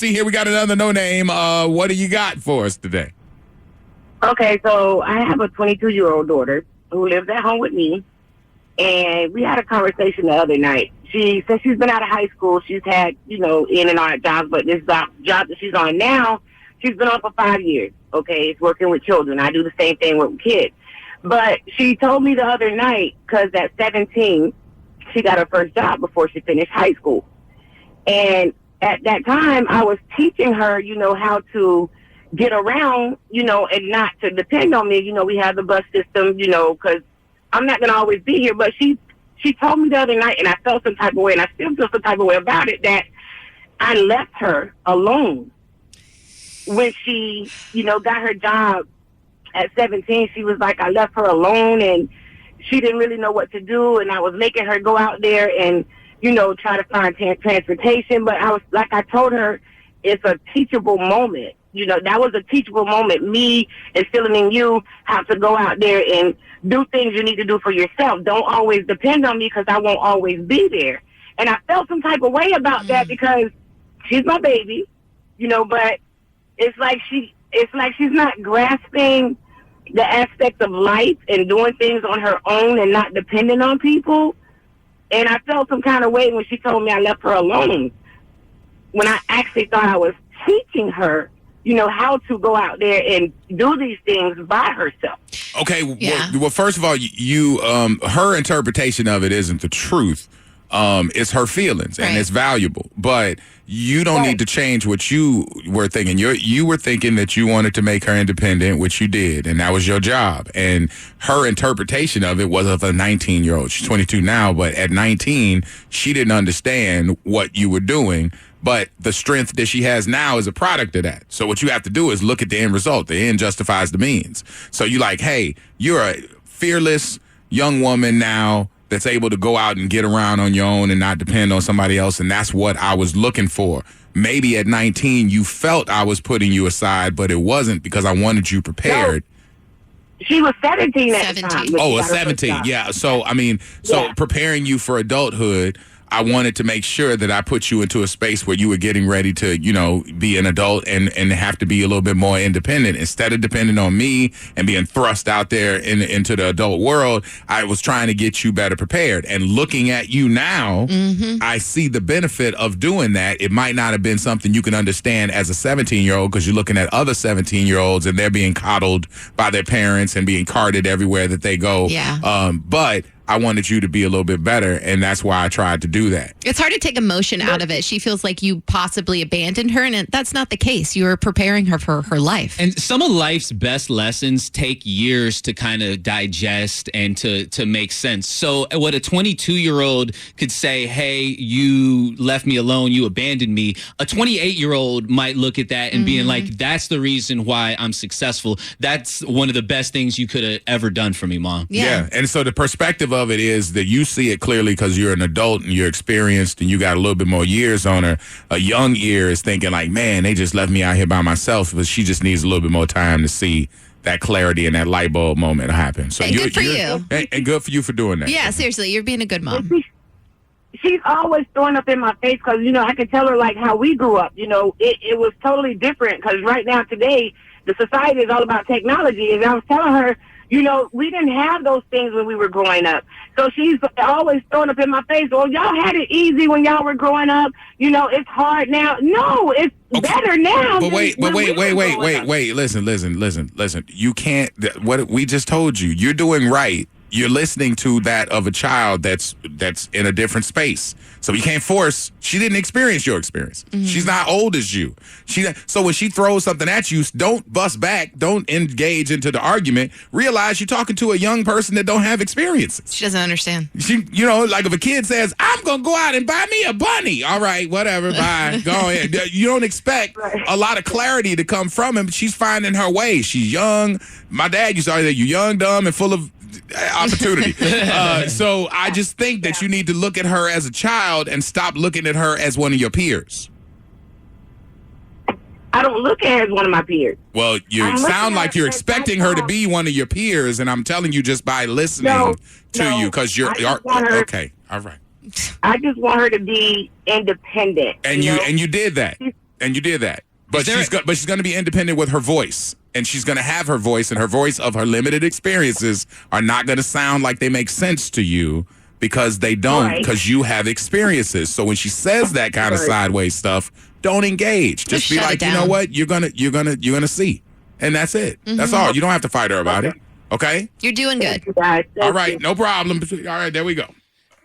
See, here we got another no name. What do you got for us today? Okay, so I have a 22-year-old daughter who lives at home with me, and we had a conversation the other night. She said she's been out of high school. She's had, in and out jobs, but this job that she's on now, she's been on for 5 years, okay? It's working with children. I do the same thing with kids. But she told me the other night, because at 17, she got her first job before she finished high school. And at that time, I was teaching her, how to get around, and not to depend on me. We have the bus system, because I'm not going to always be here. But she told me the other night, and I felt some type of way, and I still feel some type of way about it, that I left her alone. When she, got her job at 17, she was like, I left her alone, and she didn't really know what to do, and I was making her go out there and, try to find transportation. But I told her, it's a teachable moment. That was a teachable moment. Me instilling in you how to go out there and do things you need to do for yourself. Don't always depend on me, because I won't always be there. And I felt some type of way about that, because she's my baby, but it's like she's not grasping the aspects of life and doing things on her own and not depending on people. And I felt some kind of way when she told me I left her alone, when I actually thought I was teaching her, how to go out there and do these things by herself. Okay, well, first of all, you her interpretation of it isn't the truth. It's her feelings, and it's valuable. But you don't need to change what you were thinking. You were thinking that you wanted to make her independent, which you did, and that was your job. And her interpretation of it was of a 19-year-old. She's 22 now, but at 19, she didn't understand what you were doing. But the strength that she has now is a product of that. So what you have to do is look at the end result. The end justifies the means. So you're like, hey, you're a fearless young woman now that's able to go out and get around on your own and not depend on somebody else. And that's what I was looking for. Maybe at 19, you felt I was putting you aside, but it wasn't, because I wanted you prepared. No. She was 17 at the time. Oh, 17. Yeah. So, preparing you for adulthood, I wanted to make sure that I put you into a space where you were getting ready to, be an adult and have to be a little bit more independent. Instead of depending on me and being thrust out there into the adult world, I was trying to get you better prepared. And looking at you now, I see the benefit of doing that. It might not have been something you can understand as a 17-year-old, because you're looking at other 17-year-olds and they're being coddled by their parents and being carted everywhere that they go. Yeah. But I wanted you to be a little bit better, and that's why I tried to do that. It's hard to take emotion out of it. She feels like you possibly abandoned her, and that's not the case. You were preparing her for her life. And some of life's best lessons take years to kind of digest and to make sense. So what a 22-year-old could say, hey, you left me alone, you abandoned me. A 28-year-old might look at that and being like, that's the reason why I'm successful. That's one of the best things you could have ever done for me, Mom. Yeah. And so the perspective of it is that you see it clearly because you're an adult and you're experienced and you got a little bit more years on her. A young ear is thinking like, man, they just left me out here by myself, but she just needs a little bit more time to see that clarity and that light bulb moment happen. So good for you. And good for you for doing that. Yeah, seriously, you're being a good mom. She's always throwing up in my face because, I can tell her like how we grew up. It was totally different, because right now today, the society is all about technology. And I was telling her, we didn't have those things when we were growing up. So she's always throwing up in my face, well, y'all had it easy when y'all were growing up. It's hard now. No, it's better now. But wait. Listen. You can't, what we just told you, you're doing right. You're listening to that of a child that's in a different space. So you can't force. She didn't experience your experience. She's not old as you. So when she throws something at you, don't bust back. Don't engage into the argument. Realize you're talking to a young person that don't have experiences. She doesn't understand. Like if a kid says, I'm going to go out and buy me a bunny. All right, whatever, bye. Go ahead. You don't expect a lot of clarity to come from him. She's finding her way. She's young. My dad used to say, you're young, dumb, and full of opportunity. So I just think that you need to look at her as a child and stop looking at her as one of your peers. I don't look at her as one of my peers. Well, you sound like you're expecting her to be one of your peers, and I'm telling you just by listening to you, because you're okay. All right. I just want her to be independent. And you did that. And you did that. But she's going to be independent with her voice. And she's going to have her voice, and her voice of her limited experiences are not going to sound like they make sense to you because they don't, because you have experiences. So when she says that kind of sideways stuff, don't engage. Just be like, you know what? You're gonna see. And that's it. Mm-hmm. That's all. You don't have to fight her about it. Okay? You're doing good. All right, no problem. All right, there we go.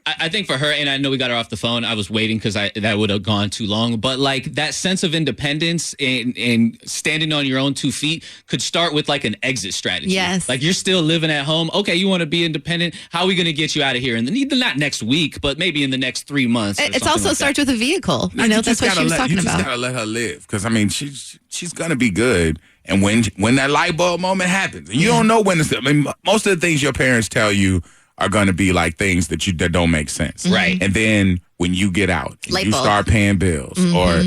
I think for her, and I know we got her off the phone, I was waiting because that would have gone too long. But like that sense of independence and standing on your own 2 feet could start with like an exit strategy. Yes. Like you're still living at home. Okay, you want to be independent. How are we going to get you out of here? And not next week, but maybe in the next 3 months. It also starts with a vehicle. Now, that's what she was talking about. You just got to let her live. Because, I mean, she's going to be good. And when that light bulb moment happens, and you don't know when it's, I mean, most of the things your parents tell you are going to be like things that don't make sense. Right. And then when you get out, and you start paying bills, or,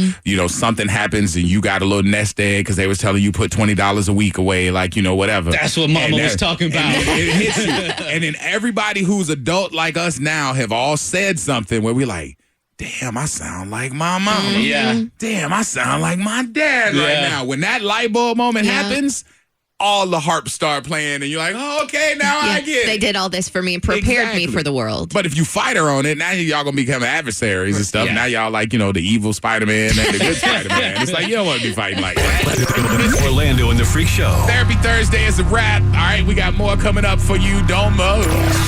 something happens and you got a little nest egg because they was telling you put $20 a week away, like, whatever. That's what Mama was talking about. And it hits you. And then everybody who's adult like us now have all said something where we like, damn, I sound like my mama. Yeah. Damn, I sound like my dad right now. When that light bulb moment happens, all the harps start playing, and you're like, oh, okay, now I get it. They did all this for me and prepared me for the world. But if you fight her on it, now y'all going to become adversaries and stuff. Yeah. Now y'all like, the evil Spider-Man and the good Spider-Man. It's like, you don't want to be fighting like that. Orlando and the Freak Show. Therapy Thursday is a wrap. All right, we got more coming up for you. Don't move.